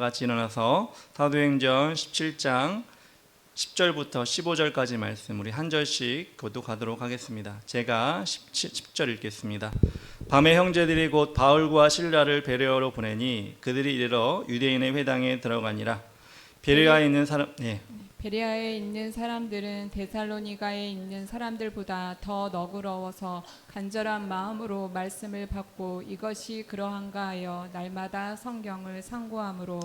같이 일어나서 사도행전 17장 10절부터 15절까지 말씀 우리 한 절씩 교독하도록 하겠습니다. 제가 10절 읽겠습니다. 밤에 형제들이 곧 바울과 실라를 베레아로 보내니 그들이 이르러 유대인의 회당에 들어가니라. 베레아에 있는 사람들은 데살로니가에 있는 사람들보다 더 너그러워서 간절한 마음으로 말씀을 받고 이것이 그러한가 하여 날마다 성경을 상고하므로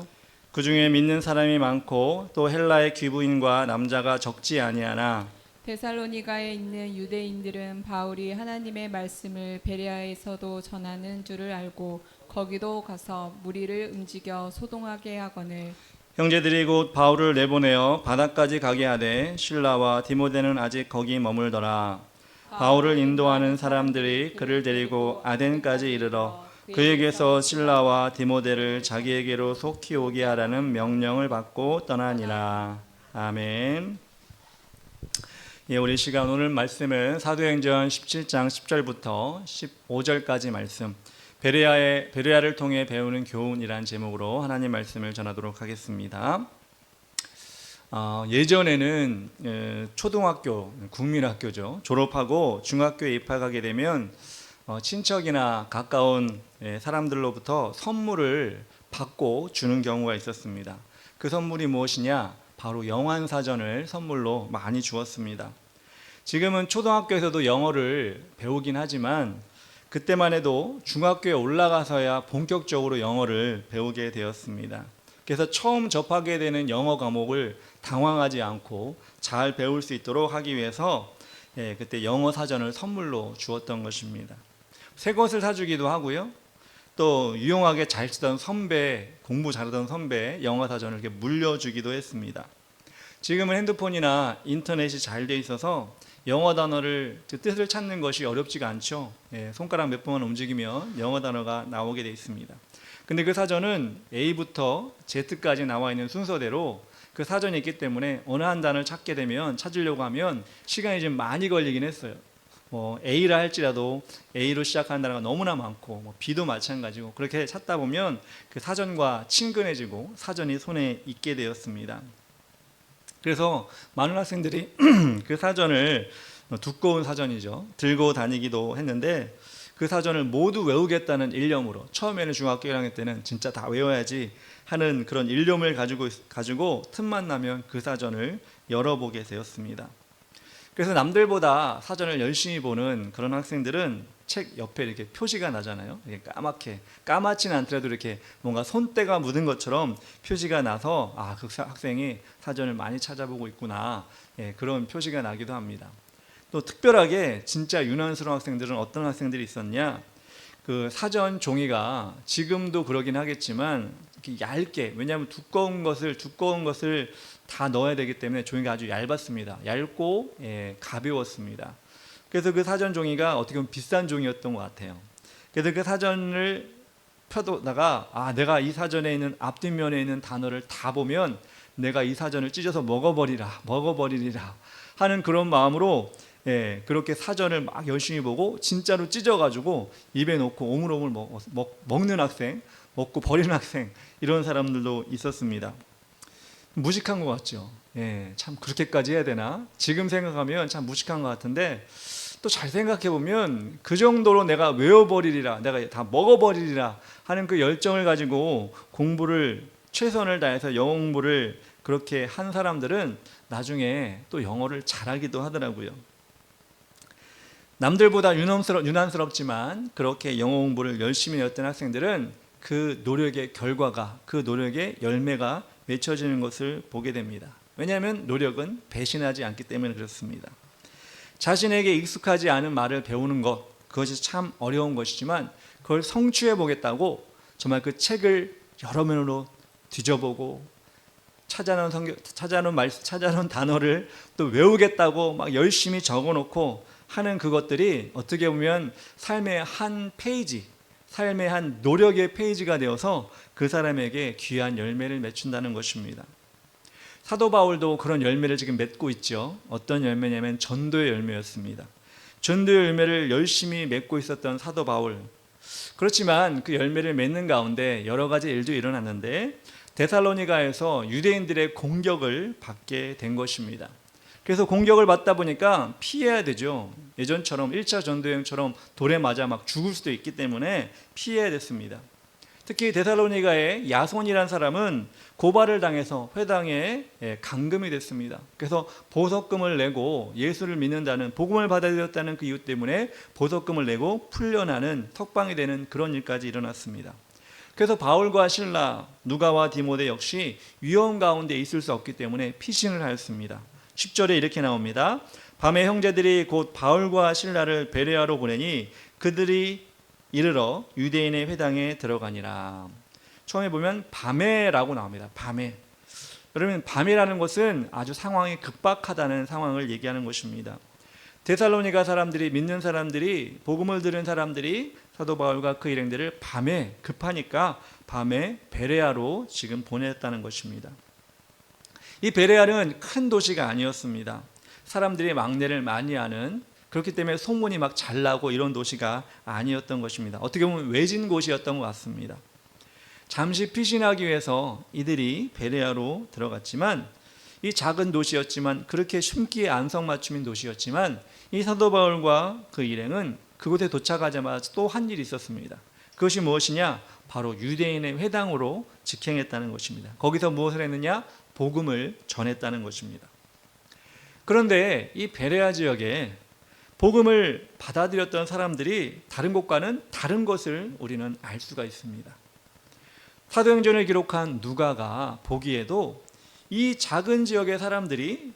그 중에 믿는 사람이 많고 또 헬라의 귀부인과 남자가 적지 아니하나 데살로니가에 있는 유대인들은 바울이 하나님의 말씀을 베레아에서도 전하는 줄을 알고 거기도 가서 무리를 움직여 소동하게 하거늘 형제들이 곧 바울을 내보내어 바다까지 가게 하되 실라와 디모데는 아직 거기 머물더라. 바울을 인도하는 사람들이 그를 데리고 아덴까지 이르러 그에게서 실라와 디모데를 자기에게로 속히 오게 하라는 명령을 받고 떠나니라. 아멘. 우리 시간 오늘 말씀은 사도행전 17장 10절부터 15절까지 말씀 베레아를 통해 배우는 교훈이란 제목으로 하나님 말씀을 전하도록 하겠습니다. 예전에는 초등학교, 국민학교죠. 졸업하고 중학교에 입학하게 되면 친척이나 가까운 사람들로부터 선물을 받고 주는 경우가 있었습니다. 그 선물이 무엇이냐? 바로 영환사전을 선물로 많이 주었습니다. 지금은 초등학교에서도 영어를 배우긴 하지만 그때만 해도 중학교에 올라가서야 본격적으로 영어를 배우게 되었습니다. 그래서 처음 접하게 되는 영어 과목을 당황하지 않고 잘 배울 수 있도록 하기 위해서 그때 영어 사전을 선물로 주었던 것입니다. 새 것을 사주기도 하고요. 또 유용하게 잘 쓰던 선배, 공부 잘하던 선배 영어 사전을 이렇게 물려주기도 했습니다. 지금은 핸드폰이나 인터넷이 잘 돼 있어서 영어 단어를 뜻을 찾는 것이 어렵지가 않죠. 손가락 몇 번만 움직이면 영어 단어가 나오게 돼 있습니다. 근데 그 사전은 A부터 Z까지 나와 있는 순서대로 그 사전이 있기 때문에 어느 한 단어를 찾으려고 하면 시간이 좀 많이 걸리긴 했어요. A라 할지라도 A로 시작하는 단어가 너무나 많고 B도 마찬가지고 그렇게 찾다 보면 그 사전과 친근해지고 사전이 손에 있게 되었습니다. 그래서 많은 학생들이 그 사전을 두꺼운 사전이죠. 들고 다니기도 했는데 그 사전을 모두 외우겠다는 일념으로 처음에는 중학교 1학년 때는 진짜 다 외워야지 하는 그런 일념을 가지고 틈만 나면 그 사전을 열어보게 되었습니다. 그래서 남들보다 사전을 열심히 보는 그런 학생들은 책 옆에 이렇게 표시가 나잖아요. 이렇게 까맣지는 않더라도 이렇게 뭔가 손때가 묻은 것처럼 표시가 나서 그 학생이 사전을 많이 찾아보고 있구나, 그런 표시가 나기도 합니다. 또 특별하게 진짜 유난스러운 학생들은 어떤 학생들이 있었냐? 그 사전 종이가 지금도 그러긴 하겠지만 이렇게 얇게, 왜냐하면 두꺼운 것을 다 넣어야 되기 때문에 종이가 아주 얇았습니다. 얇고 가벼웠습니다. 그래서 그 사전 종이가 어떻게 보면 비싼 종이였던 것 같아요. 그래서 그 사전을 펴다가 내가 이 사전에 있는 앞뒷면에 있는 단어를 다 보면 내가 이 사전을 찢어서 먹어버리리라 하는 그런 마음으로 그렇게 사전을 막 열심히 보고 진짜로 찢어가지고 입에 넣고 오물오물 먹는 학생, 먹고 버리는 학생, 이런 사람들도 있었습니다. 무식한 것 같죠. 참 그렇게까지 해야 되나? 지금 생각하면 참 무식한 것 같은데 또 잘 생각해 보면 그 정도로 내가 외워버리리라, 내가 다 먹어버리리라 하는 그 열정을 가지고 공부를 최선을 다해서 영어 공부를 그렇게 한 사람들은 나중에 또 영어를 잘하기도 하더라고요. 남들보다 유난스럽지만 그렇게 영어 공부를 열심히 했던 학생들은 그 노력의 결과가, 그 노력의 열매가 맺혀지는 것을 보게 됩니다. 왜냐하면 노력은 배신하지 않기 때문에 그렇습니다. 자신에게 익숙하지 않은 말을 배우는 것, 그것이 참 어려운 것이지만 그걸 성취해 보겠다고 정말 그 책을 여러 면으로 뒤져보고 찾아놓은 단어를 또 외우겠다고 막 열심히 적어놓고 하는 그것들이 어떻게 보면 삶의 한 페이지, 삶의 한 노력의 페이지가 되어서 그 사람에게 귀한 열매를 맺춘다는 것입니다. 사도 바울도 그런 열매를 지금 맺고 있죠. 어떤 열매냐면 전도의 열매였습니다. 전도의 열매를 열심히 맺고 있었던 사도 바울. 그렇지만 그 열매를 맺는 가운데 여러 가지 일도 일어났는데 데살로니가에서 유대인들의 공격을 받게 된 것입니다. 그래서 공격을 받다 보니까 피해야 되죠. 예전처럼 1차 전도여행처럼 돌에 맞아 막 죽을 수도 있기 때문에 피해야 됐습니다. 특히 데살로니가의 야손이라는 사람은 고발을 당해서 회당에 감금이 됐습니다. 그래서 보석금을 내고 예수를 믿는다는, 복음을 받아들였다는 그 이유 때문에 보석금을 내고 풀려나는, 석방이 되는 그런 일까지 일어났습니다. 그래서 바울과 실라, 누가와 디모데 역시 위험 가운데 있을 수 없기 때문에 피신을 하였습니다. 10절에 이렇게 나옵니다. 밤에 형제들이 곧 바울과 실라를 베레아로 보내니 그들이 이르러 유대인의 회당에 들어가니라. 처음에 보면 밤에라고 나옵니다. 밤에. 여러분, 밤이라는 것은 아주 상황이 급박하다는 상황을 얘기하는 것입니다. 데살로니가 사람들이, 믿는 사람들이, 복음을 들은 사람들이 사도 바울과 그 일행들을 밤에, 급하니까 밤에 베레아로 지금 보냈다는 것입니다. 이 베레아는 큰 도시가 아니었습니다. 사람들이 막내를 많이 하는, 그렇기 때문에 소문이 막 잘 나고 이런 도시가 아니었던 것입니다. 어떻게 보면 외진 곳이었던 것 같습니다. 잠시 피신하기 위해서 이들이 베레아로 들어갔지만, 이 작은 도시였지만, 그렇게 숨기에 안성맞춤인 도시였지만, 이 사도 바울과 그 일행은 그곳에 도착하자마자 또 한 일이 있었습니다. 그것이 무엇이냐? 바로 유대인의 회당으로 직행했다는 것입니다. 거기서 무엇을 했느냐? 복음을 전했다는 것입니다. 그런데 이 베레아 지역에 복음을 받아들였던 사람들이 다른 곳과는 다른 것을 우리는 알 수가 있습니다. 사도행전을 기록한 누가가 보기에도 이 작은 지역의 사람들이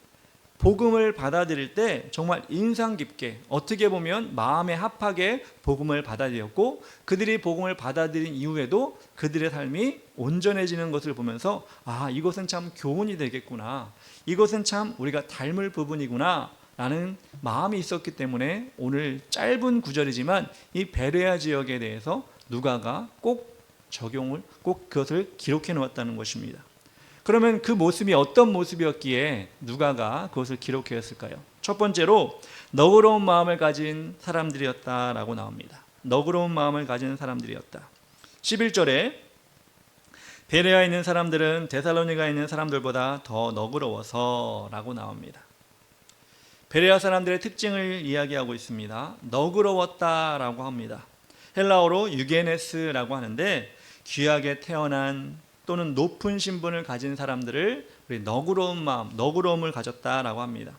복음을 받아들일 때 정말 인상 깊게, 어떻게 보면 마음에 합하게 복음을 받아들였고, 그들이 복음을 받아들인 이후에도 그들의 삶이 온전해지는 것을 보면서 이것은 참 교훈이 되겠구나, 이것은 참 우리가 닮을 부분이구나 라는 마음이 있었기 때문에 오늘 짧은 구절이지만 이 베레아 지역에 대해서 누가가 꼭 그것을 기록해 놓았다는 것입니다. 그러면 그 모습이 어떤 모습이었기에 누가가 그것을 기록했을까요? 첫 번째로 너그러운 마음을 가진 사람들이었다라고 나옵니다. 너그러운 마음을 가진 사람들이었다. 11절에 베레아에 있는 사람들은 데살로니가에 있는 사람들보다 더 너그러워서 라고 나옵니다. 베레아 사람들의 특징을 이야기하고 있습니다. 너그러웠다라고 합니다. 헬라어로 유게네스라고 하는데, 귀하게 태어난 또는 높은 신분을 가진 사람들을 우리 너그러운 마음, 너그러움을 가졌다라고 합니다.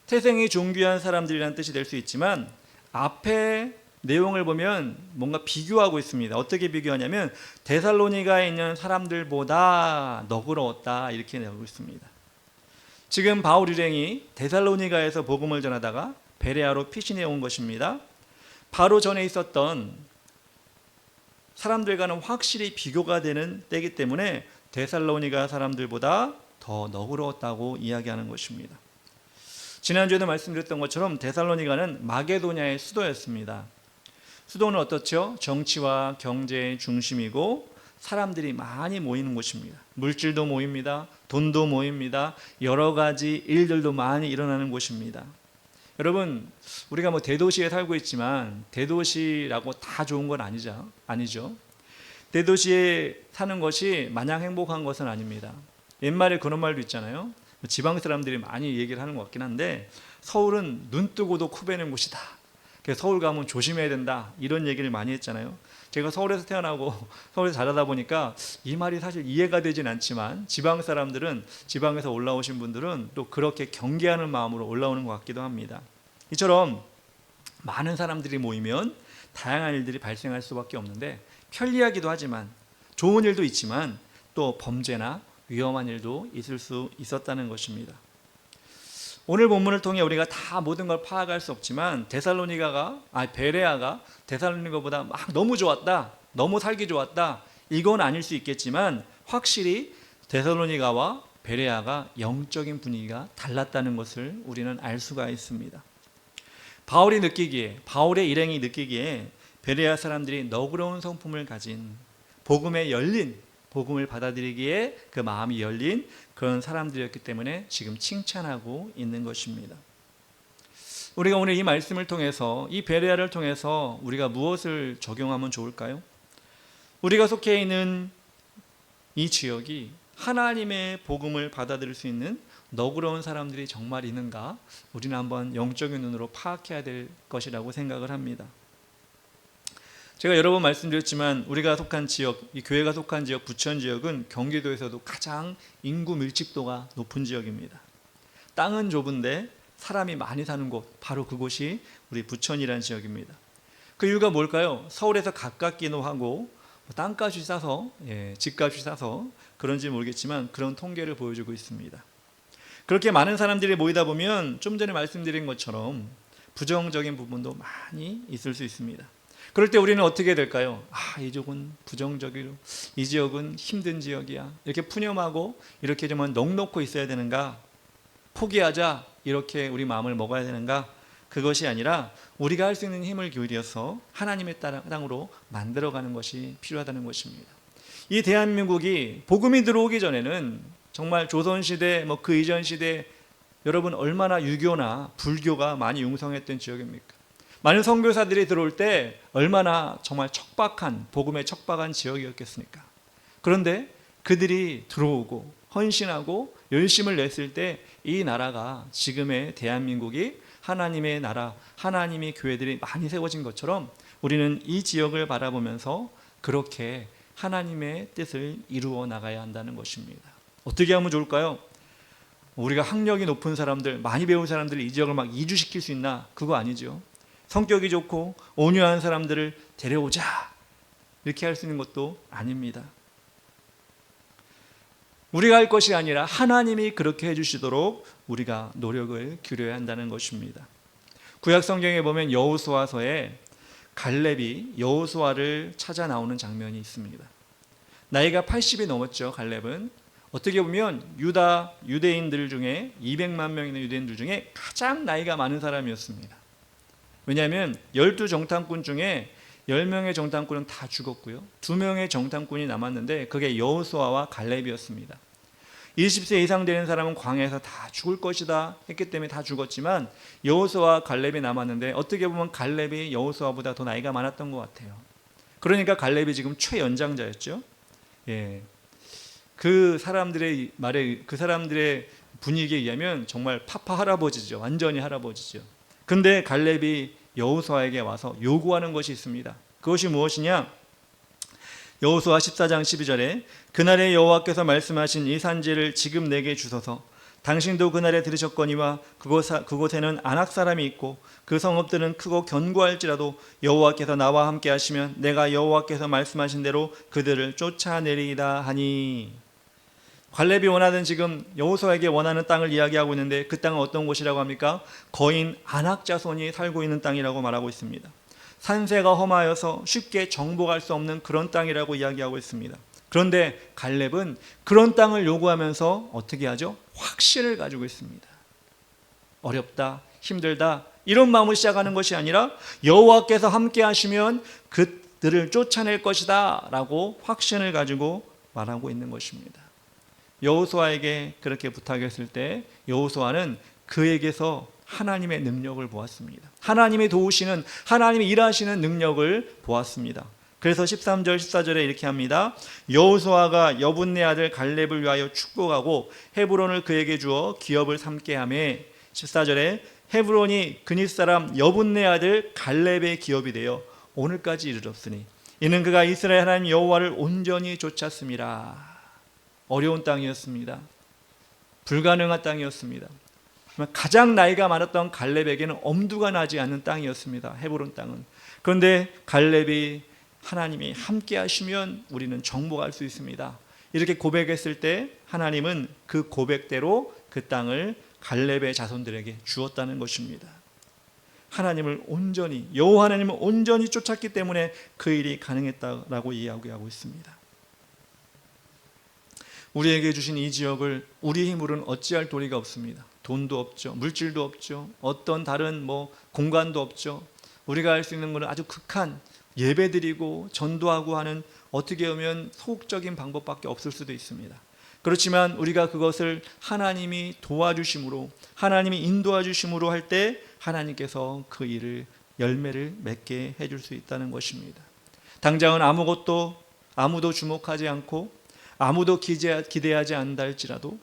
태생이 존귀한 사람들이라는 뜻이 될 수 있지만 앞에 내용을 보면 뭔가 비교하고 있습니다. 어떻게 비교하냐면 데살로니가에 있는 사람들보다 너그러웠다 이렇게 나오고 있습니다. 지금 바울 일행이 데살로니가에서 복음을 전하다가 베레아로 피신해 온 것입니다. 바로 전에 있었던 사람들과는 확실히 비교가 되는 때이기 때문에 데살로니가 사람들보다 더 너그러웠다고 이야기하는 것입니다. 지난주에도 말씀드렸던 것처럼 데살로니가는 마게도냐의 수도였습니다. 수도는 어떻죠? 정치와 경제의 중심이고 사람들이 많이 모이는 곳입니다. 물질도 모입니다. 돈도 모입니다. 여러 가지 일들도 많이 일어나는 곳입니다. 여러분, 우리가 대도시에 살고 있지만 대도시라고 다 좋은 건 아니죠. 대도시에 사는 것이 마냥 행복한 것은 아닙니다. 옛말에 그런 말도 있잖아요. 지방 사람들이 많이 얘기를 하는 것 같긴 한데, 서울은 눈 뜨고도 코 베는 곳이다. 그래서 서울 가면 조심해야 된다. 이런 얘기를 많이 했잖아요. 제가 서울에서 태어나고 서울에서 자라다 보니까 이 말이 사실 이해가 되진 않지만, 지방 사람들은, 지방에서 올라오신 분들은 또 그렇게 경계하는 마음으로 올라오는 것 같기도 합니다. 이처럼 많은 사람들이 모이면 다양한 일들이 발생할 수밖에 없는데, 편리하기도 하지만, 좋은 일도 있지만 또 범죄나 위험한 일도 있을 수 있었다는 것입니다. 오늘 본문을 통해 우리가 다 모든 걸 파악할 수 없지만 베레아가 데살로니가보다 막 너무 좋았다, 너무 살기 좋았다, 이건 아닐 수 있겠지만 확실히 데살로니가와 베레아가 영적인 분위기가 달랐다는 것을 우리는 알 수가 있습니다. 바울의 일행이 느끼기에 베레아 사람들이 너그러운 성품을 가진, 복음에 열린, 복음을 받아들이기에 그 마음이 열린 그런 사람들이었기 때문에 지금 칭찬하고 있는 것입니다. 우리가 오늘 이 말씀을 통해서, 이 베레아를 통해서 우리가 무엇을 적용하면 좋을까요? 우리가 속해 있는 이 지역이 하나님의 복음을 받아들일 수 있는 너그러운 사람들이 정말 있는가? 우리는 한번 영적인 눈으로 파악해야 될 것이라고 생각을 합니다. 제가 여러 번 말씀드렸지만 우리가 속한 지역, 이 교회가 속한 지역 부천 지역은 경기도에서도 가장 인구 밀집도가 높은 지역입니다. 땅은 좁은데 사람이 많이 사는 곳, 바로 그곳이 우리 부천이라는 지역입니다. 그 이유가 뭘까요? 서울에서 가깝기도 하고 땅값이 싸서, 집값이 싸서 그런지 모르겠지만 그런 통계를 보여주고 있습니다. 그렇게 많은 사람들이 모이다 보면 좀 전에 말씀드린 것처럼 부정적인 부분도 많이 있을 수 있습니다. 그럴 때 우리는 어떻게 될까요? 이 지역은 부정적이고 이 지역은 힘든 지역이야. 이렇게 푸념하고 이렇게 좀 넉넉고 있어야 되는가? 포기하자. 이렇게 우리 마음을 먹어야 되는가? 그것이 아니라 우리가 할 수 있는 힘을 기울여서 하나님의 땅으로 만들어가는 것이 필요하다는 것입니다. 이 대한민국이 복음이 들어오기 전에는 정말 조선시대 그 이전 시대 여러분 얼마나 유교나 불교가 많이 융성했던 지역입니까? 많은 선교사들이 들어올 때 얼마나 정말 척박한 복음에 척박한 지역이었겠습니까? 그런데 그들이 들어오고 헌신하고 열심을 냈을 때 이 나라가 지금의 대한민국이 하나님의 나라, 하나님의 교회들이 많이 세워진 것처럼 우리는 이 지역을 바라보면서 그렇게 하나님의 뜻을 이루어 나가야 한다는 것입니다. 어떻게 하면 좋을까요? 우리가 학력이 높은 사람들, 많이 배운 사람들을 이 지역을 막 이주시킬 수 있나? 그거 아니죠. 성격이 좋고 온유한 사람들을 데려오자 이렇게 할 수 있는 것도 아닙니다. 우리가 할 것이 아니라 하나님이 그렇게 해주시도록 우리가 노력을 기울여야 한다는 것입니다. 구약 성경에 보면 여호수아서에 갈렙이 여호수아를 찾아 나오는 장면이 있습니다. 나이가 80이 넘었죠. 갈렙은 어떻게 보면 유대인들 중에 200만 명 있는 유대인들 중에 가장 나이가 많은 사람이었습니다. 왜냐하면 12정탐꾼 중에 10명의 정탐꾼은 다 죽었고요. 2명의 정탐꾼이 남았는데 그게 여호수아와 갈렙이었습니다. 20세 이상 되는 사람은 광야에서 다 죽을 것이다 했기 때문에 다 죽었지만 여호수아와 갈렙이 남았는데 어떻게 보면 갈렙이 여호수아보다 더 나이가 많았던 것 같아요. 그러니까 갈렙이 지금 최연장자였죠. 그 사람들의 말에, 그 사람들의 분위기에 의하면 정말 파파 할아버지죠. 완전히 할아버지죠. 근데 갈렙이 여호수아에게 와서 요구하는 것이 있습니다. 그것이 무엇이냐? 여호수아 14장 12절에 그날에 여호와께서 말씀하신 이 산지를 지금 내게 주소서. 당신도 그날에 들으셨거니와 그곳에는 안악 사람이 있고 그 성읍들은 크고 견고할지라도 여호와께서 나와 함께 하시면 내가 여호와께서 말씀하신 대로 그들을 쫓아내리이다 하니. 갈렙이 원하는 지금 여호수아에게 원하는 땅을 이야기하고 있는데 그 땅은 어떤 곳이라고 합니까? 거인 안악 자손이 살고 있는 땅이라고 말하고 있습니다. 산세가 험하여서 쉽게 정복할 수 없는 그런 땅이라고 이야기하고 있습니다. 그런데 갈렙은 그런 땅을 요구하면서 어떻게 하죠? 확신을 가지고 있습니다. 어렵다, 힘들다 이런 마음으로 시작하는 것이 아니라 여호와께서 함께 하시면 그들을 쫓아낼 것이다 라고 확신을 가지고 말하고 있는 것입니다. 여호수아에게 그렇게 부탁했을 때 여호수아는 그에게서 하나님의 능력을 보았습니다. 하나님이 도우시는, 하나님이 일하시는 능력을 보았습니다. 그래서 13절 14절에 이렇게 합니다. 여호수아가 여분네 아들 갈렙을 위하여 축복하고 헤브론을 그에게 주어 기업을 삼게 하매 14절에 헤브론이 그닛 사람 여분네 아들 갈렙의 기업이 되어 오늘까지 이르렀으니 이는 그가 이스라엘 하나님 여호와를 온전히 쫓았습니다. 어려운 땅이었습니다. 불가능한 땅이었습니다. 가장 나이가 많았던 갈렙에게는 엄두가 나지 않는 땅이었습니다. 헤브론 땅은. 그런데 갈렙이 하나님이 함께 하시면 우리는 정복할 수 있습니다. 이렇게 고백했을 때 하나님은 그 고백대로 그 땅을 갈렙의 자손들에게 주었다는 것입니다. 하나님을 온전히, 여호와 하나님을 온전히 쫓았기 때문에 그 일이 가능했다라고 이야기하고 있습니다. 우리에게 주신 이 지역을 우리 힘으로는 어찌할 도리가 없습니다. 돈도 없죠. 물질도 없죠. 어떤 다른 공간도 없죠. 우리가 할 수 있는 것은 아주 극한 예배드리고 전도하고 하는 어떻게 보면 소극적인 방법밖에 없을 수도 있습니다. 그렇지만 우리가 그것을 하나님이 도와주심으로, 하나님이 인도해 주심으로 할 때 하나님께서 그 일을 열매를 맺게 해줄 수 있다는 것입니다. 당장은 아무도 주목하지 않고 아무도 기대하지 않는다 할지라도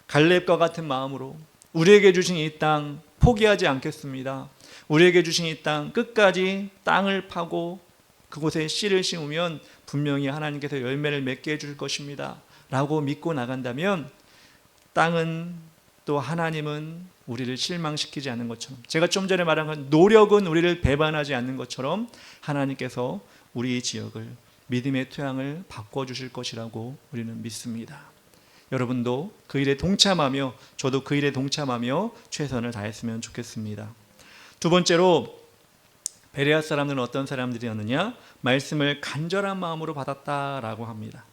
갈렙과 같은 마음으로 우리에게 주신 이 땅 포기하지 않겠습니다. 우리에게 주신 이 땅 끝까지 땅을 파고 그곳에 씨를 심으면 분명히 하나님께서 열매를 맺게 해줄 것입니다 라고 믿고 나간다면 땅은 또 하나님은 우리를 실망시키지 않는 것처럼, 제가 좀 전에 말한 건 노력은 우리를 배반하지 않는 것처럼 하나님께서 우리 지역을 믿음의 토양을 바꿔주실 것이라고 우리는 믿습니다. 여러분도 그 일에 동참하며 저도 그 일에 동참하며 최선을 다했으면 좋겠습니다. 두 번째로 베레아 사람들은 어떤 사람들이었느냐? 말씀을 간절한 마음으로 받았다라고 합니다.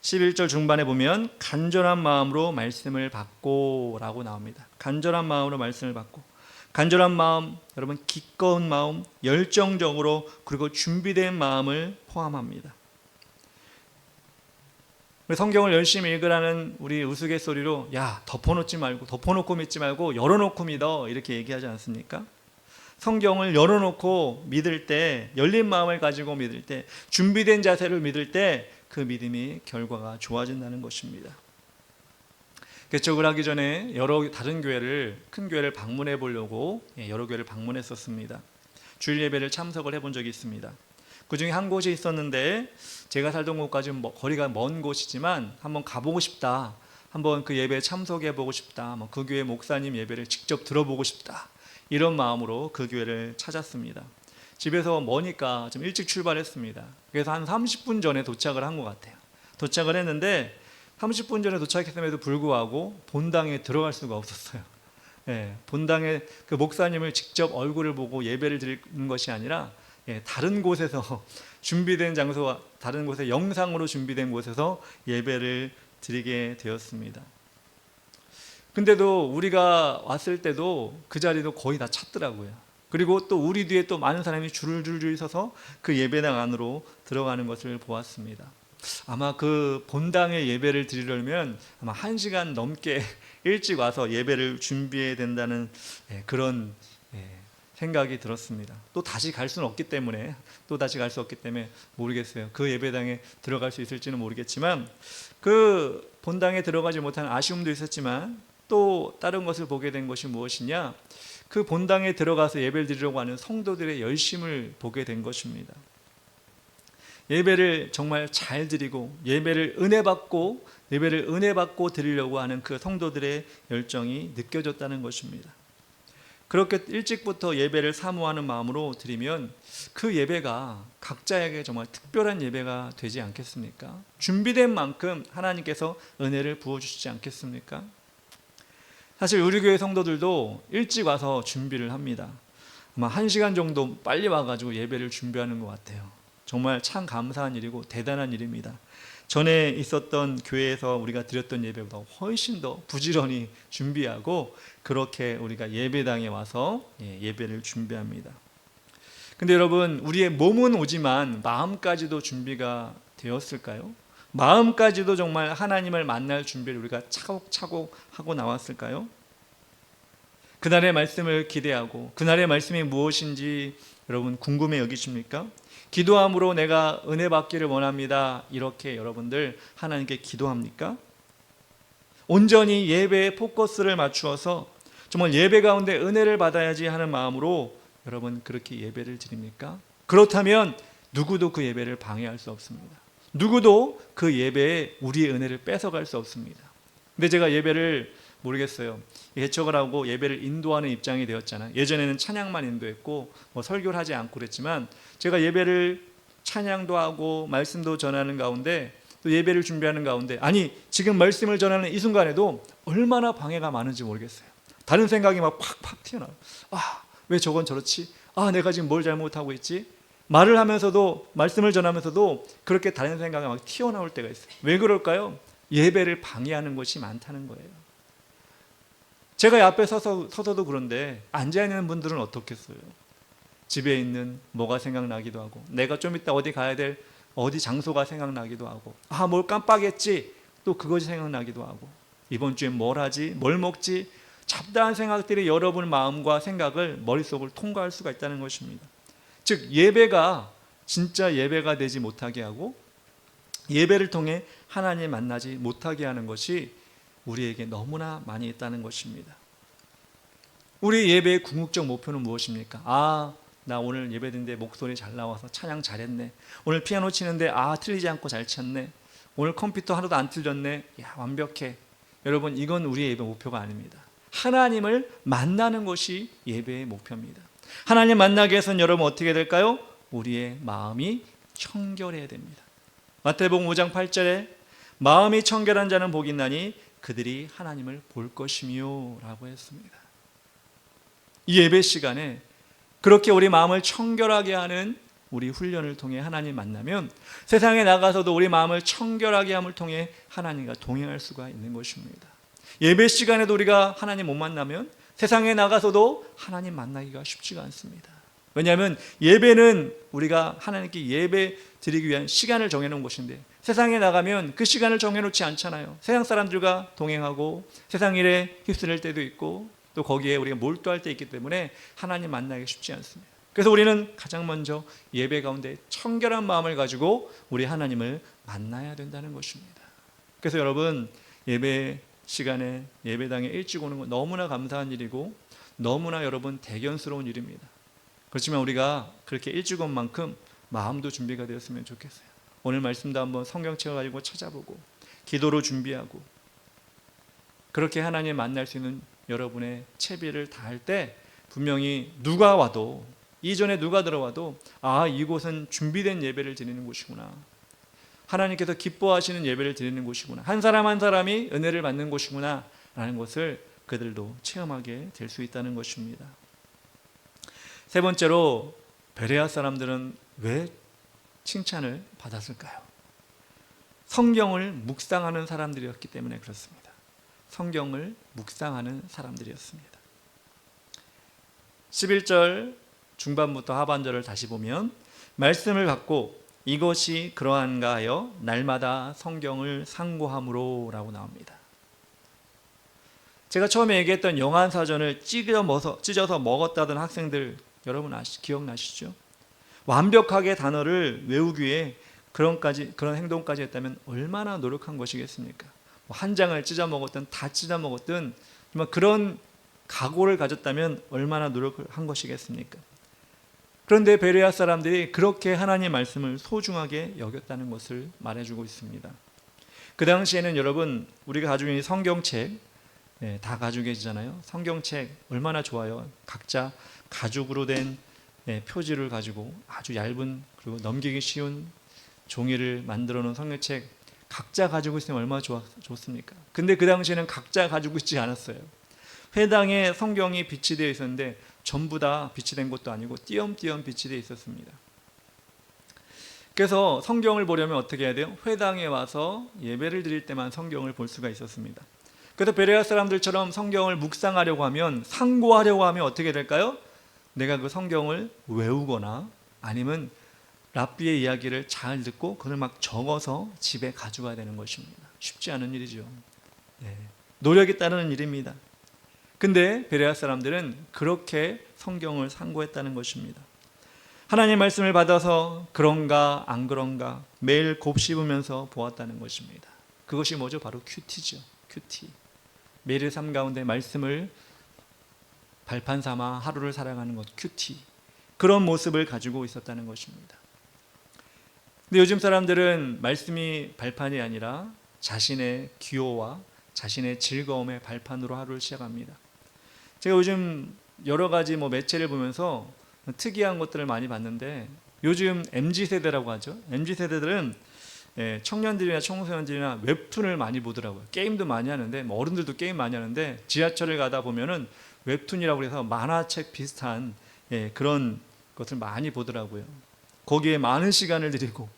11절 중반에 보면 간절한 마음으로 말씀을 받고 라고 나옵니다. 간절한 마음으로 말씀을 받고, 간절한 마음, 여러분 기꺼운 마음, 열정적으로 그리고 준비된 마음을 포함합니다. 성경을 열심히 읽으라는 우리 우스갯소리로 야 덮어놓지 말고, 덮어놓고 믿지 말고 열어놓고 믿어, 이렇게 얘기하지 않습니까? 성경을 열어놓고 믿을 때, 열린 마음을 가지고 믿을 때, 준비된 자세를 믿을 때 그 믿음이 결과가 좋아진다는 것입니다. 개척을 하기 전에 여러 다른 교회를, 큰 교회를 방문해 보려고 여러 교회를 방문했었습니다. 주일 예배를 참석을 해본 적이 있습니다. 그 중에 한 곳이 있었는데 제가 살던 곳까지 거리가 먼 곳이지만 한번 가보고 싶다, 한번 그 예배에 참석해 보고 싶다, 그 교회 목사님 예배를 직접 들어보고 싶다, 이런 마음으로 그 교회를 찾았습니다. 집에서 머니까 좀 일찍 출발했습니다. 그래서 한 30분 전에 도착을 한 것 같아요. 도착을 했는데 30분 전에 도착했음에도 불구하고 본당에 들어갈 수가 없었어요. 본당에 그 목사님을 직접 얼굴을 보고 예배를 드리는 것이 아니라 다른 곳에서 준비된 장소와 다른 곳에 영상으로 준비된 곳에서 예배를 드리게 되었습니다. 근데도 우리가 왔을 때도 그 자리도 거의 다 찼더라고요. 그리고 또 우리 뒤에 또 많은 사람이 줄줄줄 서서 그 예배당 안으로 들어가는 것을 보았습니다. 아마 그 본당의 예배를 드리려면 아마 1시간 넘게 일찍 와서 예배를 준비해야 된다는 그런 생각이 들었습니다. 또 다시 갈 수는 없기 때문에, 모르겠어요. 그 예배당에 들어갈 수 있을지는 모르겠지만 그 본당에 들어가지 못한 아쉬움도 있었지만 또 다른 것을 보게 된 것이 무엇이냐? 그 본당에 들어가서 예배를 드리려고 하는 성도들의 열심을 보게 된 것입니다. 예배를 정말 잘 드리고 예배를 은혜 받고 드리려고 하는 그 성도들의 열정이 느껴졌다는 것입니다. 그렇게 일찍부터 예배를 사모하는 마음으로 드리면 그 예배가 각자에게 정말 특별한 예배가 되지 않겠습니까? 준비된 만큼 하나님께서 은혜를 부어주시지 않겠습니까? 사실 우리 교회 성도들도 일찍 와서 준비를 합니다. 아마 1시간 정도 빨리 와가지고 예배를 준비하는 것 같아요. 정말 참 감사한 일이고 대단한 일입니다. 전에 있었던 교회에서 우리가 드렸던 예배보다 훨씬 더 부지런히 준비하고 그렇게 우리가 예배당에 와서 예배를 준비합니다. 근데 여러분, 우리의 몸은 오지만 마음까지도 준비가 되었을까요? 마음까지도 정말 하나님을 만날 준비를 우리가 차곡차곡 하고 나왔을까요? 그날의 말씀을 기대하고 그날의 말씀이 무엇인지 여러분 궁금해 여기십니까? 기도함으로 내가 은혜 받기를 원합니다, 이렇게 여러분들 하나님께 기도합니까? 온전히 예배에 포커스를 맞추어서 정말 예배 가운데 은혜를 받아야지 하는 마음으로 여러분 그렇게 예배를 드립니까? 그렇다면 누구도 그 예배를 방해할 수 없습니다. 누구도 그 예배에 우리의 은혜를 뺏어갈 수 없습니다. 근데 제가 예배를 모르겠어요. 개척을 하고 예배를 인도하는 입장이 되었잖아요. 예전에는 찬양만 인도했고 설교를 하지 않고 그랬지만 제가 예배를 찬양도 하고 말씀도 전하는 가운데 또 예배를 준비하는 가운데, 아니 지금 말씀을 전하는 이 순간에도 얼마나 방해가 많은지 모르겠어요. 다른 생각이 막 팍팍 튀어나와요. 왜 저건 저렇지? 내가 지금 뭘 잘못하고 있지? 말을 하면서도, 말씀을 전하면서도 그렇게 다른 생각이 막 튀어나올 때가 있어요. 왜 그럴까요? 예배를 방해하는 것이 많다는 거예요. 제가 앞에 서서도 그런데 앉아있는 분들은 어떻겠어요? 집에 있는 뭐가 생각나기도 하고, 내가 좀 이따 어디 가야 될 어디 장소가 생각나기도 하고, 뭘 깜빡했지? 또 그것이 생각나기도 하고, 이번 주에 뭘 하지? 뭘 먹지? 잡다한 생각들이 여러분 마음과 생각을 머릿속을 통과할 수가 있다는 것입니다. 즉 예배가 진짜 예배가 되지 못하게 하고 예배를 통해 하나님 만나지 못하게 하는 것이 우리에게 너무나 많이 있다는 것입니다. 우리 예배의 궁극적 목표는 무엇입니까? 나 오늘 예배 드는데 목소리 잘 나와서 찬양 잘했네. 오늘 피아노 치는데 틀리지 않고 잘 쳤네. 오늘 컴퓨터 하나도 안 틀렸네. 야, 완벽해. 여러분, 이건 우리의 예배 목표가 아닙니다. 하나님을 만나는 것이 예배의 목표입니다. 하나님 만나기 위해서는 여러분 어떻게 될까요? 우리의 마음이 청결해야 됩니다. 마태복음 5장 8절에 마음이 청결한 자는 복이 있나니 그들이 하나님을 볼 것이며 라고 했습니다. 이 예배 시간에 그렇게 우리 마음을 청결하게 하는 우리 훈련을 통해 하나님 만나면 세상에 나가서도 우리 마음을 청결하게 함을 통해 하나님과 동행할 수가 있는 것입니다. 예배 시간에도 우리가 하나님 못 만나면 세상에 나가서도 하나님 만나기가 쉽지가 않습니다. 왜냐하면 예배는 우리가 하나님께 예배 드리기 위한 시간을 정해놓은 것인데 세상에 나가면 그 시간을 정해놓지 않잖아요. 세상 사람들과 동행하고 세상 일에 휩쓸릴 때도 있고 또 거기에 우리가 몰두할 때 있기 때문에 하나님 만나기 쉽지 않습니다. 그래서 우리는 가장 먼저 예배 가운데 청결한 마음을 가지고 우리 하나님을 만나야 된다는 것입니다. 그래서 여러분, 예배 시간에 예배당에 일찍 오는 건 너무나 감사한 일이고 너무나 여러분 대견스러운 일입니다. 그렇지만 우리가 그렇게 일찍 온 만큼 마음도 준비가 되었으면 좋겠어요. 오늘 말씀도 한번 성경책을 가지고 찾아보고 기도로 준비하고 그렇게 하나님 만날 수 있는 여러분의 채비를 다할 때 분명히 누가 와도, 이전에 누가 들어와도 이곳은 준비된 예배를 드리는 곳이구나, 하나님께서 기뻐하시는 예배를 드리는 곳이구나, 한 사람 한 사람이 은혜를 받는 곳이구나 라는 것을 그들도 체험하게 될 수 있다는 것입니다. 세 번째로, 베레아 사람들은 왜 칭찬을 받았을까요? 성경을 묵상하는 사람들이었기 때문에 그렇습니다. 성경을 묵상하는 사람들이었습니다. 11절 중반부터 하반절을 다시 보면 말씀을 받고 이것이 그러한가 하여 날마다 성경을 상고함으로 라고 나옵니다. 제가 처음에 얘기했던 영안사전을 찢어서 먹었다던 학생들 여러분 기억나시죠? 완벽하게 단어를 외우기 위해 그런 행동까지 했다면 얼마나 노력한 것이겠습니까? 한 장을 찢어 먹었든 다 찢어 먹었든 정말 그런 각오를 가졌다면 얼마나 노력을 한 것이겠습니까? 그런데 베레아 사람들이 그렇게 하나님의 말씀을 소중하게 여겼다는 것을 말해주고 있습니다. 그 당시에는 여러분, 우리가 가지고 있는 성경책 다 가지고 계시잖아요. 성경책 얼마나 좋아요. 각자 가죽으로 된 표지를 가지고 아주 얇은 그리고 넘기기 쉬운 종이를 만들어 놓은 성경책 각자 가지고 있으면 얼마나 좋습니까? 근데 그 당시에는 각자 가지고 있지 않았어요. 회당에 성경이 비치되어 있었는데 전부 다 비치된 것도 아니고 띄엄띄엄 비치되어 있었습니다. 그래서 성경을 보려면 어떻게 해야 돼요? 회당에 와서 예배를 드릴 때만 성경을 볼 수가 있었습니다. 그래서 베레아 사람들처럼 성경을 묵상하려고 하면, 상고하려고 하면 어떻게 될까요? 내가 그 성경을 외우거나 아니면 랍비의 이야기를 잘 듣고 그걸 막 적어서 집에 가져가야 되는 것입니다. 쉽지 않은 일이죠. 노력이 따르는 일입니다. 근데 베레아 사람들은 그렇게 성경을 상고했다는 것입니다. 하나님의 말씀을 받아서 그런가 안 그런가 매일 곱씹으면서 보았다는 것입니다. 그것이 뭐죠? 바로 큐티죠. 큐티. 매일의 삶 가운데 말씀을 발판 삼아 하루를 살아가는 것, 큐티. 그런 모습을 가지고 있었다는 것입니다. 근데 요즘 사람들은 말씀이 발판이 아니라 자신의 기호와 자신의 즐거움의 발판으로 하루를 시작합니다. 제가 요즘 여러 가지 매체를 보면서 특이한 것들을 많이 봤는데, 요즘 MZ세대라고 하죠. MZ세대들은 청년들이나 청소년들이나 웹툰을 많이 보더라고요. 게임도 많이 하는데, 어른들도 게임 많이 하는데, 지하철을 가다 보면은 웹툰이라고 해서 만화책 비슷한 그런 것을 많이 보더라고요. 거기에 많은 시간을 들이고,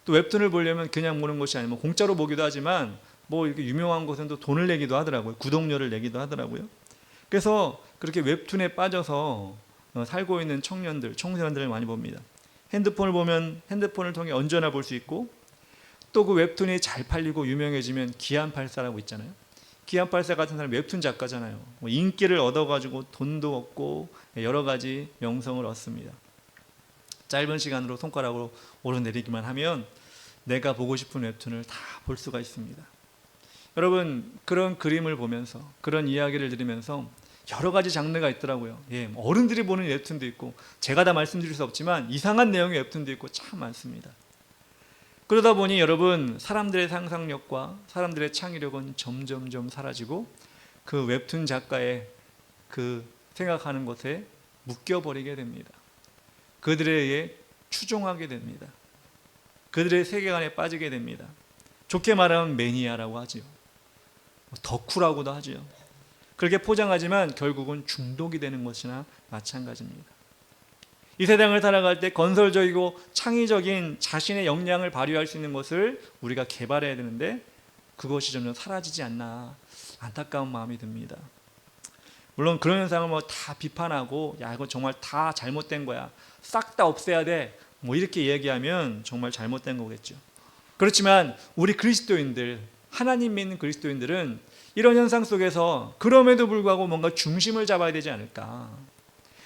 또 웹툰을 보려면 그냥 보는 것이 아니면 공짜로 보기도 하지만 이렇게 유명한 곳은 또 돈을 내기도 하더라고요. 구독료를 내기도 하더라고요. 그래서 그렇게 웹툰에 빠져서 살고 있는 청년들, 청소년들을 많이 봅니다. 핸드폰을 보면 핸드폰을 통해 언제나 볼 수 있고, 또 그 웹툰이 잘 팔리고 유명해지면 기안84라고 있잖아요. 기안84 같은 사람 웹툰 작가잖아요. 인기를 얻어가지고 돈도 얻고 여러 가지 명성을 얻습니다. 짧은 시간으로 손가락으로 오르내리기만 하면 내가 보고 싶은 웹툰을 다 볼 수가 있습니다. 여러분, 그런 그림을 보면서, 그런 이야기를 들으면서 여러 가지 장르가 있더라고요. 예, 어른들이 보는 웹툰도 있고, 제가 다 말씀드릴 수 없지만 이상한 내용의 웹툰도 있고 참 많습니다. 그러다 보니 여러분, 사람들의 상상력과 사람들의 창의력은 점점점 사라지고 그 웹툰 작가의 그 생각하는 것에 묶여버리게 됩니다. 그들에 의해 추종하게 됩니다. 그들의 세계관에 빠지게 됩니다. 좋게 말하면 매니아라고 하지요. 덕후라고도 하지요. 그렇게 포장하지만 결국은 중독이 되는 것이나 마찬가지입니다. 이 세상을 살아갈 때 건설적이고 창의적인 자신의 역량을 발휘할 수 있는 것을 우리가 개발해야 되는데 그것이 점점 사라지지 않나 안타까운 마음이 듭니다. 물론 그런 현상을 뭐 다 비판하고 야 이거 정말 다 잘못된 거야, 싹 다 없애야 돼, 뭐 이렇게 얘기하면 정말 잘못된 거겠죠. 그렇지만 우리 그리스도인들, 하나님 믿는 그리스도인들은 이런 현상 속에서 그럼에도 불구하고 뭔가 중심을 잡아야 되지 않을까.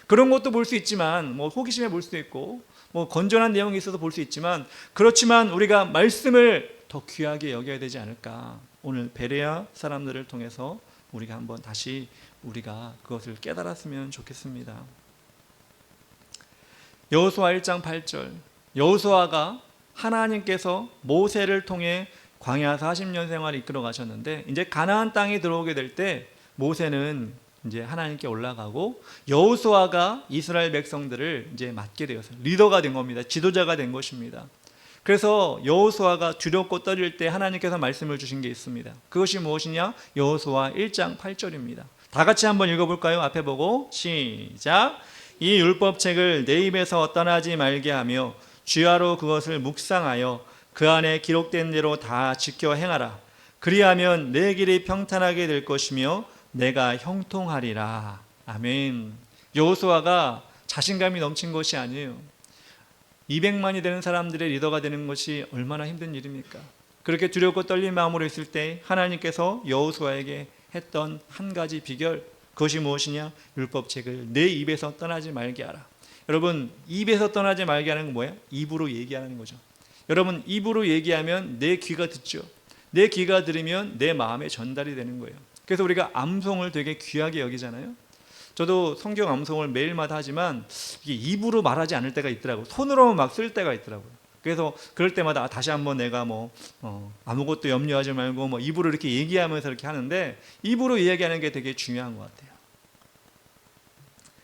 그런 것도 볼 수 있지만 뭐 호기심에 볼 수도 있고 뭐 건전한 내용이 있어서 볼 수 있지만, 그렇지만 우리가 말씀을 더 귀하게 여겨야 되지 않을까. 오늘 베레아 사람들을 통해서 우리가 한번 다시 우리가 그것을 깨달았으면 좋겠습니다. 여호수아 1장 8절, 여호수아가 하나님께서 모세를 통해 광야 40년 생활을 이끌어 가셨는데 이제 가나안 땅에 들어오게 될 때 모세는 이제 하나님께 올라가고 여호수아가 이스라엘 백성들을 이제 맡게 되었어요. 리더가 된 겁니다. 지도자가 된 것입니다. 그래서 여호수아가 두렵고 떨릴 때 하나님께서 말씀을 주신 게 있습니다. 그것이 무엇이냐? 여호수아 1장 8절입니다. 다 같이 한번 읽어볼까요? 앞에 보고 시작. 이 율법책을 내 입에서 떠나지 말게 하며 주야로 그것을 묵상하여 그 안에 기록된 대로 다 지켜 행하라. 그리하면 내 길이 평탄하게 될 것이며 내가 형통하리라. 아멘. 여호수아가 자신감이 넘친 것이 아니에요. 200만이 되는 사람들의 리더가 되는 것이 얼마나 힘든 일입니까? 그렇게 두렵고 떨린 마음으로 있을 때 하나님께서 여호수아에게 했던 한 가지 비결, 그것이 무엇이냐? 율법책을 내 입에서 떠나지 말게 하라. 여러분, 입에서 떠나지 말게 하는 건 뭐예요? 입으로 얘기하는 거죠. 여러분, 입으로 얘기하면 내 귀가 듣죠. 내 귀가 들으면 내 마음에 전달이 되는 거예요. 그래서 우리가 암송을 되게 귀하게 여기잖아요. 저도 성경 암송을 매일마다 하지만 이게 입으로 말하지 않을 때가 있더라고요. 손으로만 막 쓸 때가 있더라고요. 그래서 그럴 때마다 다시 한번 내가 아무것도 염려하지 말고 입으로 이렇게 얘기하면서 이렇게 하는데, 입으로 이야기하는 게 되게 중요한 것 같아요.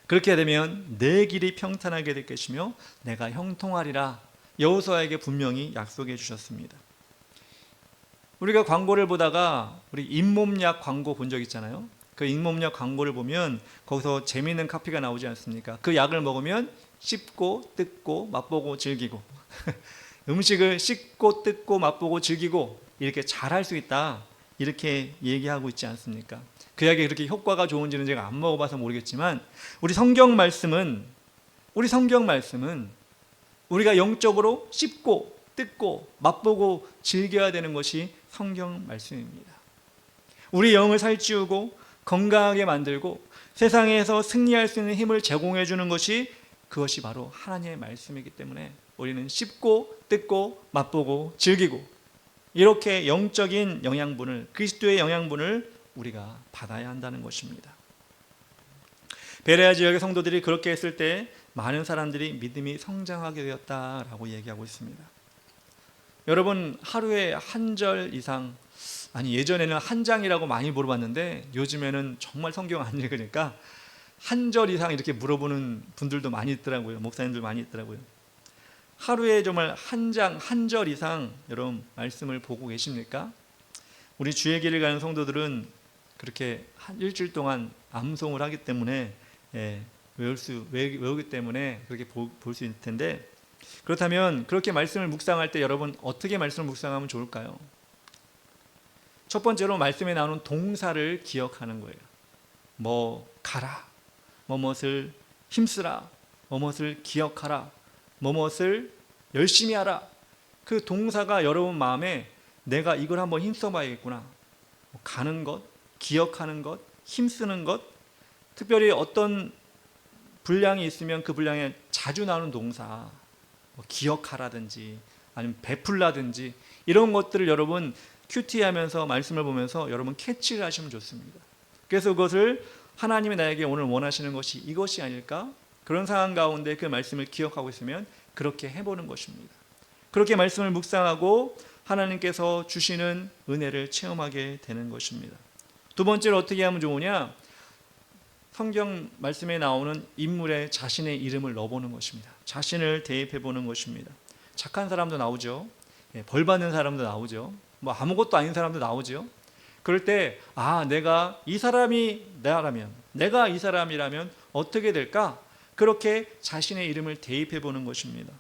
그렇게 되면 내 길이 평탄하게 될 것이며 내가 형통하리라. 여호수아에게 분명히 약속해 주셨습니다. 우리가 광고를 보다가 우리 잇몸약 광고 본 적 있잖아요. 그 잇몸약 광고를 보면 거기서 재미있는 카피가 나오지 않습니까? 그 약을 먹으면 씹고 뜯고 맛보고 즐기고 음식을 씹고 뜯고 맛보고 즐기고 이렇게 잘할 수 있다, 이렇게 얘기하고 있지 않습니까? 그 약이 그렇게 효과가 좋은지는 제가 안 먹어봐서 모르겠지만 우리 성경 말씀은 우리가 영적으로 씹고 뜯고 맛보고 즐겨야 되는 것이 성경 말씀입니다. 우리 영을 살찌우고 건강하게 만들고 세상에서 승리할 수 있는 힘을 제공해 주는 것이, 그것이 바로 하나님의 말씀이기 때문에 우리는 씹고 뜯고 맛보고 즐기고 이렇게 영적인 영양분을, 그리스도의 영양분을 우리가 받아야 한다는 것입니다. 베레아 지역의 성도들이 그렇게 했을 때 많은 사람들이 믿음이 성장하게 되었다라고 얘기하고 있습니다. 여러분, 하루에 한 절 이상, 아니 예전에는 한 장이라고 많이 물어봤는데 요즘에는 정말 성경 안 읽으니까 한 절 이상 이렇게 물어보는 분들도 많이 있더라고요. 목사님들 많이 있더라고요. 하루에 정말 한 장, 한 절 이상 여러분 말씀을 보고 계십니까? 우리 주의 길을 가는 성도들은 그렇게 한 일주일 동안 암송을 하기 때문에 외우기 때문에 그렇게 볼 수 있을 텐데, 그렇다면 그렇게 말씀을 묵상할 때 여러분 어떻게 말씀을 묵상하면 좋을까요? 첫 번째로 말씀에 나오는 동사를 기억하는 거예요. 가라, 뭐뭇을 힘쓰라, 뭐뭇을 기억하라, 뭐뭇을 열심히 하라. 그 동사가 여러분 마음에 내가 이걸 한번 힘써봐야겠구나, 가는 것, 기억하는 것, 힘쓰는 것, 특별히 어떤 분량이 있으면 그 분량에 자주 나오는 동사, 기억하라든지 아니면 베풀라든지 이런 것들을 여러분 큐티하면서 말씀을 보면서 여러분 캐치를 하시면 좋습니다. 그래서 그것을 하나님이 나에게 오늘 원하시는 것이 이것이 아닐까? 그런 상황 가운데 그 말씀을 기억하고 있으면 그렇게 해보는 것입니다. 그렇게 말씀을 묵상하고 하나님께서 주시는 은혜를 체험하게 되는 것입니다. 두 번째로 어떻게 하면 좋으냐? 성경 말씀에 나오는 인물에 자신의 이름을 넣어보는 것입니다. 자신을 대입해보는 것입니다. 착한 사람도 나오죠. 벌 받는 사람도 나오죠. 뭐 아무것도 아닌 사람도 나오죠. 그럴 때 내가 이 사람이 나라면, 내가 이 사람이라면 어떻게 될까? 그렇게 자신의 이름을 대입해보는 것입니다.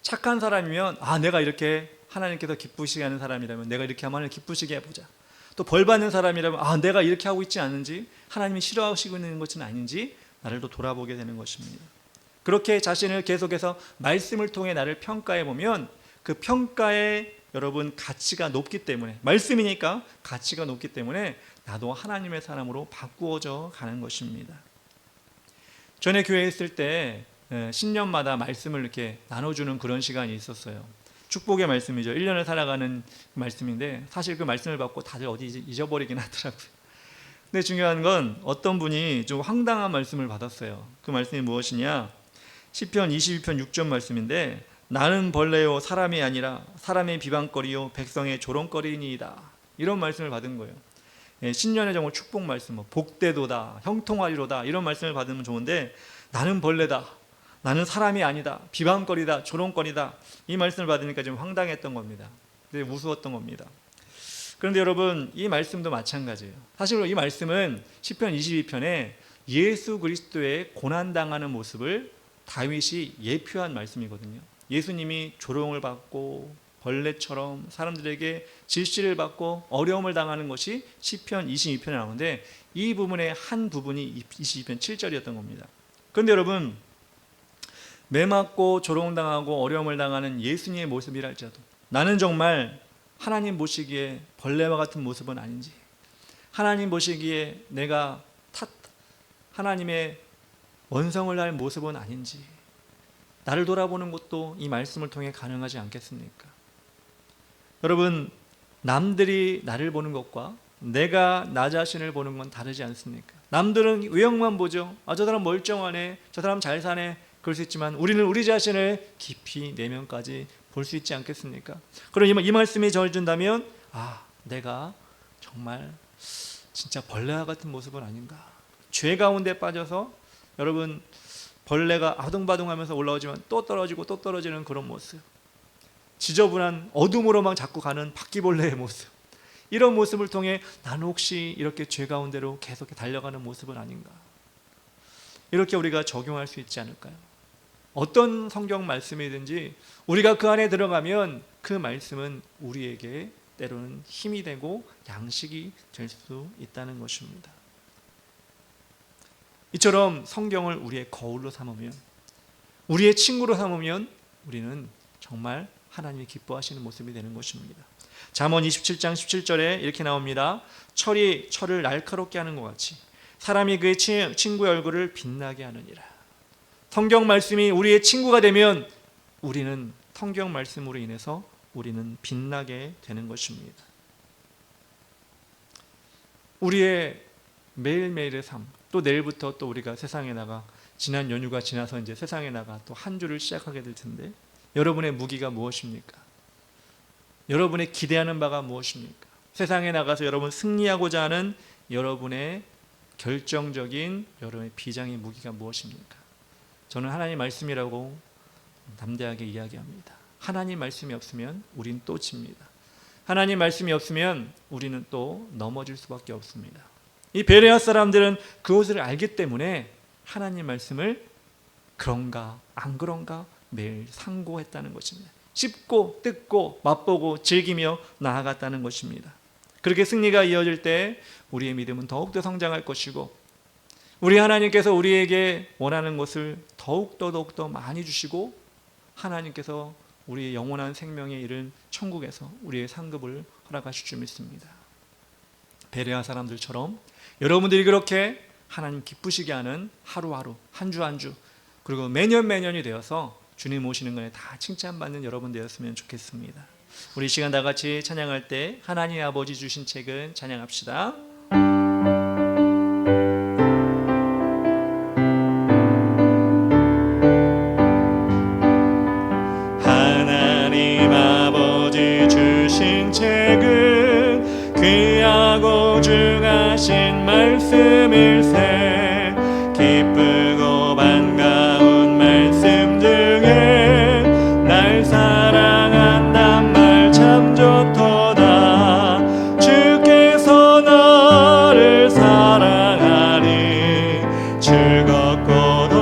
착한 사람이면 내가 이렇게 하나님께서 기쁘시게 하는 사람이라면 내가 이렇게 하면 하나님 기쁘시게 해보자. 또 벌 받는 사람이라면 내가 이렇게 하고 있지 않은지, 하나님이 싫어하시고 있는 것은 아닌지 나를 또 돌아보게 되는 것입니다. 그렇게 자신을 계속해서 말씀을 통해 나를 평가해 보면 그 평가에 여러분 가치가 높기 때문에, 말씀이니까 가치가 높기 때문에 나도 하나님의 사람으로 바꾸어져 가는 것입니다. 전에 교회에 있을 때 신년마다 말씀을 이렇게 나눠주는 그런 시간이 있었어요. 축복의 말씀이죠. 1년을 살아가는 말씀인데 사실 그 말씀을 받고 다들 어디 잊어버리긴 하더라고요. 근데 중요한 건 어떤 분이 좀 황당한 말씀을 받았어요. 그 말씀이 무엇이냐? 시편 22편 6절 말씀인데, 나는 벌레요 사람이 아니라 사람의 비방거리요 백성의 조롱거리니이다. 이런 말씀을 받은 거예요. 신년의 정말 축복 말씀, 복되도다, 형통하리로다, 이런 말씀을 받으면 좋은데, 나는 벌레다, 나는 사람이 아니다, 비방거리다, 조롱거리다, 이 말씀을 받으니까 좀 황당했던 겁니다. 되게 무서웠던 겁니다. 그런데 여러분, 이 말씀도 마찬가지예요. 사실 이 말씀은 시편 22편에 예수 그리스도의 고난당하는 모습을 다윗이 예표한 말씀이거든요. 예수님이 조롱을 받고 벌레처럼 사람들에게 질시를 받고 어려움을 당하는 것이 시편 22편에 나오는데, 이 부분의 한 부분이 22편 7절이었던 겁니다. 그런데 여러분, 매맞고 조롱당하고 어려움을 당하는 예수님의 모습이랄지라도 나는 정말 하나님 보시기에 벌레와 같은 모습은 아닌지, 하나님 보시기에 내가 하나님의 원성을 할 모습은 아닌지 나를 돌아보는 것도 이 말씀을 통해 가능하지 않겠습니까? 여러분, 남들이 나를 보는 것과 내가 나 자신을 보는 건 다르지 않습니까? 남들은 외형만 보죠. 저 사람 멀쩡하네, 저 사람 잘 사네, 그럴 수 있지만 우리는 우리 자신을 깊이 내면까지 볼 수 있지 않겠습니까? 그럼 이 말씀이 저를 준다면 내가 정말 진짜 벌레와 같은 모습은 아닌가? 죄 가운데 빠져서 여러분, 벌레가 아둥바둥하면서 올라오지만 또 떨어지고 또 떨어지는 그런 모습, 지저분한 어둠으로만 자꾸 가는 바퀴벌레의 모습, 이런 모습을 통해 나는 혹시 이렇게 죄 가운데로 계속 달려가는 모습은 아닌가? 이렇게 우리가 적용할 수 있지 않을까요? 어떤 성경 말씀이든지 우리가 그 안에 들어가면 그 말씀은 우리에게 때로는 힘이 되고 양식이 될 수 있다는 것입니다. 이처럼 성경을 우리의 거울로 삼으면, 우리의 친구로 삼으면 우리는 정말 하나님이 기뻐하시는 모습이 되는 것입니다. 잠언 27장 17절에 이렇게 나옵니다. 철이 철을 날카롭게 하는 것 같이 사람이 그의 친구의 얼굴을 빛나게 하느니라. 성경 말씀이 우리의 친구가 되면 우리는 성경 말씀으로 인해서 우리는 빛나게 되는 것입니다. 우리의 매일매일의 삶, 또 내일부터 또 우리가 세상에 나가, 지난 연휴가 지나서 이제 세상에 나가 또 한 주를 시작하게 될 텐데, 여러분의 무기가 무엇입니까? 여러분의 기대하는 바가 무엇입니까? 세상에 나가서 여러분 승리하고자 하는 여러분의 결정적인 여러분의 비장의 무기가 무엇입니까? 저는 하나님 말씀이라고 담대하게 이야기합니다. 하나님 말씀이 없으면 우린 또 집니다. 하나님 말씀이 없으면 우리는 또 넘어질 수밖에 없습니다. 이 베레아 사람들은 그것을 알기 때문에 하나님 말씀을 그런가 안 그런가 매일 상고했다는 것입니다. 씹고 뜯고 맛보고 즐기며 나아갔다는 것입니다. 그렇게 승리가 이어질 때 우리의 믿음은 더욱더 성장할 것이고, 우리 하나님께서 우리에게 원하는 것을 더욱더 많이 주시고, 하나님께서 우리의 영원한 생명에 이른 천국에서 우리의 상급을 허락하실 줄 믿습니다. 베레아 사람들처럼 여러분들이 그렇게 하나님 기쁘시게 하는 하루하루, 한 주 한 주, 그리고 매년이 되어서 주님 오시는 것에 다 칭찬받는 여러분 되었으면 좋겠습니다. 우리 이 시간 다 같이 찬양할 때 하나님 아버지 주신 책은 찬양합시다. 하나님 아버지 주신 책은 귀하고 중하신 말씀일세 기쁘고 반가운 말씀 중에 날 사랑한단 말 참 좋도다 주께서 나를 사랑하니 즐겁고도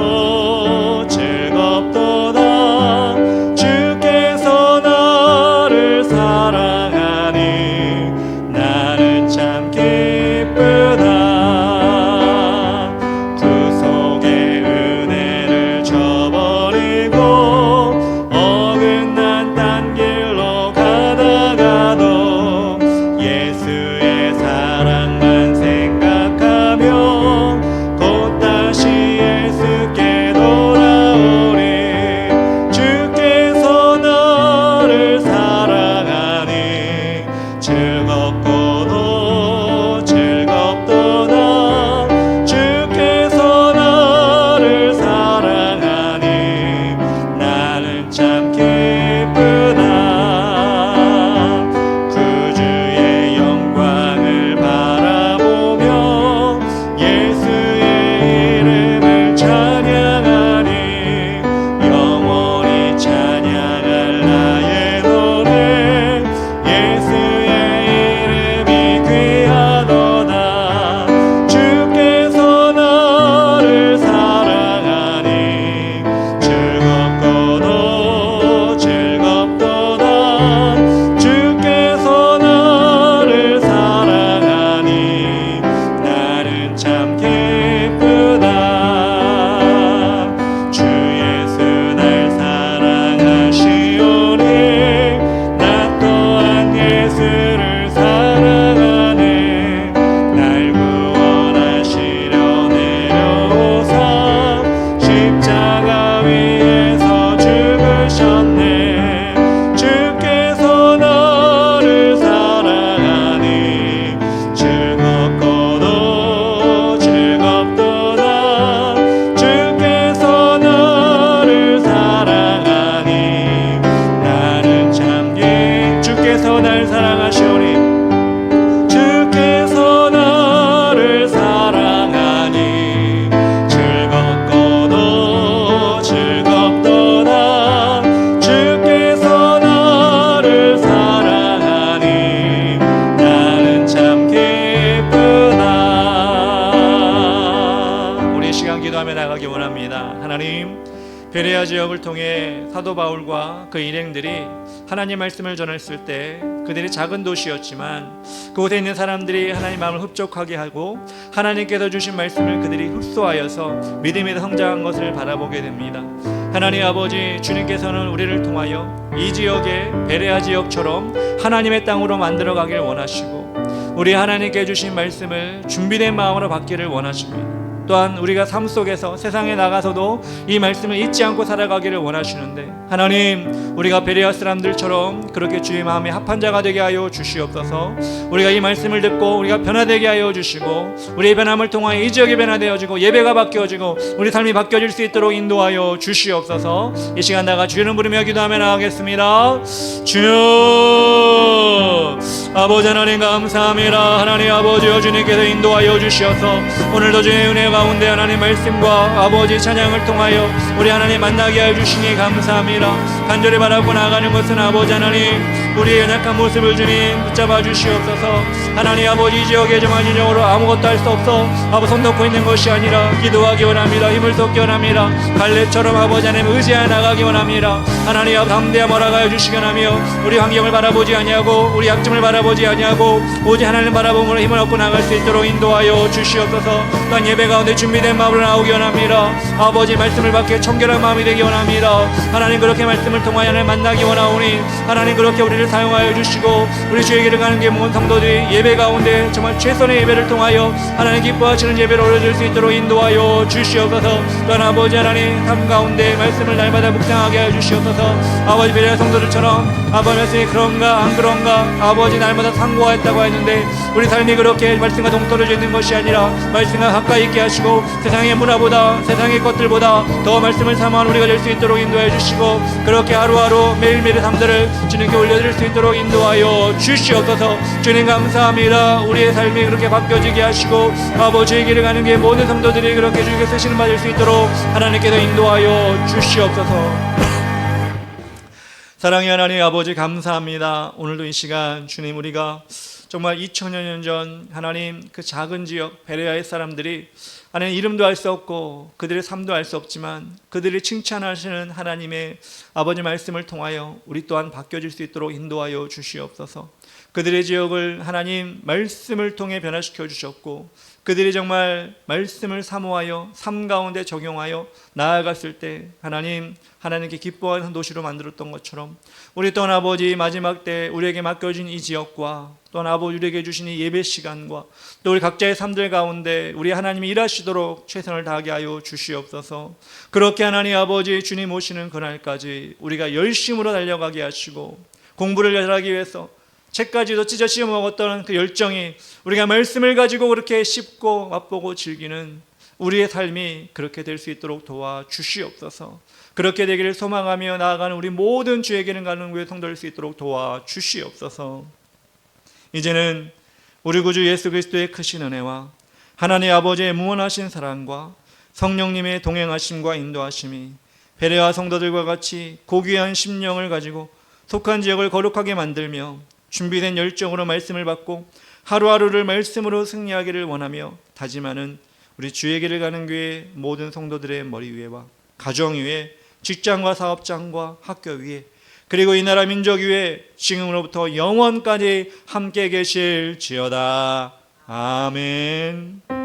즐겁도다 주께서 나를 사랑하니 나는 참 기쁘다 구속의 은혜를 저버리고 어긋난 딴 길로 가다가도 예수의 사랑만 생각하며 곧 다시 예수께 돌아오리 주께서 나를 사랑하니 즐겁고도 즐겁도다 주께서 나를 사랑하니 나는 참 기쁘다 구주의 영광을 바라보며 예수의 이름을 찬양하니 영원히 찬양할 나의 노래 예수의 이름이 귀하도다 주께서 나를 사랑하니 즐겁고도 즐겁도다 주께서 나를 사랑하니 나는 참 기쁘다 주 예수 날 사랑하시오니 나 또한 예수를 사랑하네 날 구원하시려 내려오사 십자가 위에서 죽으셨네 주께서 나를 사랑하니 즐겁고도 즐겁도다 주께서 나를 사랑하니 나는 참 주께서 날 사랑하시오니 주께서 나를 사랑하니 즐겁고도 즐겁도다 주께서 나를 사랑하니 나는 참 기쁘다. 우리 이 시간 기도하며 나가기 원합니다. 하나님 베레아 지역을 통해 사도 바울과 그 일행들이 하나님 말씀을 전했을 때 그들이 작은 도시였지만 그곳에 있는 사람들이 하나님 마음을 흡족하게 하고 하나님께서 주신 말씀을 그들이 흡수하여서 믿음에서 성장한 것을 바라보게 됩니다. 하나님 아버지 주님께서는 우리를 통하여 이 지역의 베레아 지역처럼 하나님의 땅으로 만들어 가길 원하시고 우리 하나님께 주신 말씀을 준비된 마음으로 받기를 원하십니다. 또한 우리가 삶 속에서 세상에 나가서도 이 말씀을 잊지 않고 살아가기를 원하시는데 하나님 우리가 베레아 사람들처럼 그렇게 주의 마음에 합한 자가 되게 하여 주시옵소서. 우리가 이 말씀을 듣고 우리가 변화되게 하여 주시고 우리의 변함을 통하여 이 지역이 변화되어지고 예배가 바뀌어지고 우리 삶이 바뀌어질 수 있도록 인도하여 주시옵소서. 이 시간 나가 주를 부르며 기도하며 나가겠습니다. 주여 아버지 하나님 감사합니다. 하나님 아버지여 주님께서 인도하여 주시어서 오늘도 주의 은혜 가운데 하나님 말씀과 아버지 찬양을 통하여 우리 하나님 만나게 하여 주시니 감사합니다. 간절히 바라고 나아가는 것은 아버지 하나님 우리의 연약한 모습을 주님 붙잡아 주시옵소서. 하나님 아버지 이 지역에 정한 인정으로 아무것도 할 수 없어 아버지 손 놓고 있는 것이 아니라 기도하기 원합니다. 힘을 쏟기 원합니다. 갈렙처럼 아버지 하나님 의지하여 나가기 원합니다. 하나님 아버지 담대하 몰아가여 주시기 원하며 우리 환경을 바라보지 아니하고 우리 약점을 바라보지 아니하고 오직 하나님 바라봄으로 힘을 얻고 나갈 수 있도록 인도하여 주시옵소서. 또한 예배 가운데 준비된 마음으로 나오기 원합니다. 아버지 말씀을 받기에 청결한 마음이 되기 원합니다. 하나님 그렇게 말씀을 통하여 하나님 만나기 원하오니 하나님 그렇게 우리를 우리를 사용하여 주시고 우리 주의 길을 가는 게 모든 성도들이 예배 가운데 정말 최선의 예배를 통하여 하나님 기뻐하시는 예배를 올려줄 수 있도록 인도하여 주시옵소서. 또한 아버지 하나님 삶 가운데 말씀을 날마다 묵상하게 하여 주시옵소서. 아버지 베레아 성도들처럼 아버지 말씀이 그런가 안 그런가 아버지 날마다 상고하였다고 했는데 우리 삶이 그렇게 말씀과 동떨어져 있는 것이 아니라 말씀과 가까이 있게 하시고 세상의 문화보다 세상의 것들보다 더 말씀을 사모하는 우리가 될 수 있도록 인도해 주시고 그렇게 하루하루 매일매일의 삶들을 주님께 올려드릴 수 있도록 인도하여 주시옵소서. 주님 감사합니다. 우리의 삶이 그렇게 바뀌어지게 하시고 아버지의 길을 가는 게 모든 성도들이 그렇게 주님께 쓰시는 받을 수 있도록 하나님께서 인도하여 주시옵소서. 사랑의 하나님 아버지 감사합니다. 오늘도 이 시간 주님 우리가 정말 2000여 년 전 하나님 그 작은 지역 베레아의 사람들이 하나님 이름도 알 수 없고 그들의 삶도 알 수 없지만 그들이 칭찬하시는 하나님의 아버지 말씀을 통하여 우리 또한 바뀌어질 수 있도록 인도하여 주시옵소서. 그들의 지역을 하나님 말씀을 통해 변화시켜 주셨고 그들이 정말 말씀을 사모하여 삶 가운데 적용하여 나아갔을 때 하나님께 기뻐하는 도시로 만들었던 것처럼 우리 또한 아버지 마지막 때 우리에게 맡겨진 이 지역과 또한 아버지 우리에게 주신 이 예배 시간과 또 우리 각자의 삶들 가운데 우리 하나님이 일하시도록 최선을 다하게 하여 주시옵소서. 그렇게 하나님 아버지 주님 오시는 그날까지 우리가 열심으로 달려가게 하시고 공부를 잘하기 위해서 책까지도 찢어 씌워 먹었던 그 열정이 우리가 말씀을 가지고 그렇게 씹고 맛보고 즐기는 우리의 삶이 그렇게 될 수 있도록 도와주시옵소서. 그렇게 되기를 소망하며 나아가는 우리 모든 주에게는 가는 후에 성도될 수 있도록 도와주시옵소서. 이제는 우리 구주 예수 그리스도의 크신 은혜와 하나님 아버지의 무한하신 사랑과 성령님의 동행하심과 인도하심이 베레아 성도들과 같이 고귀한 심령을 가지고 속한 지역을 거룩하게 만들며 준비된 열정으로 말씀을 받고 하루하루를 말씀으로 승리하기를 원하며 다짐하는 우리 주의 길을 가는 교회 모든 성도들의 머리 위에와 가정 위에 직장과 사업장과 학교 위에 그리고 이 나라 민족 위에 지금으로부터 영원까지 함께 계실지어다. 아멘.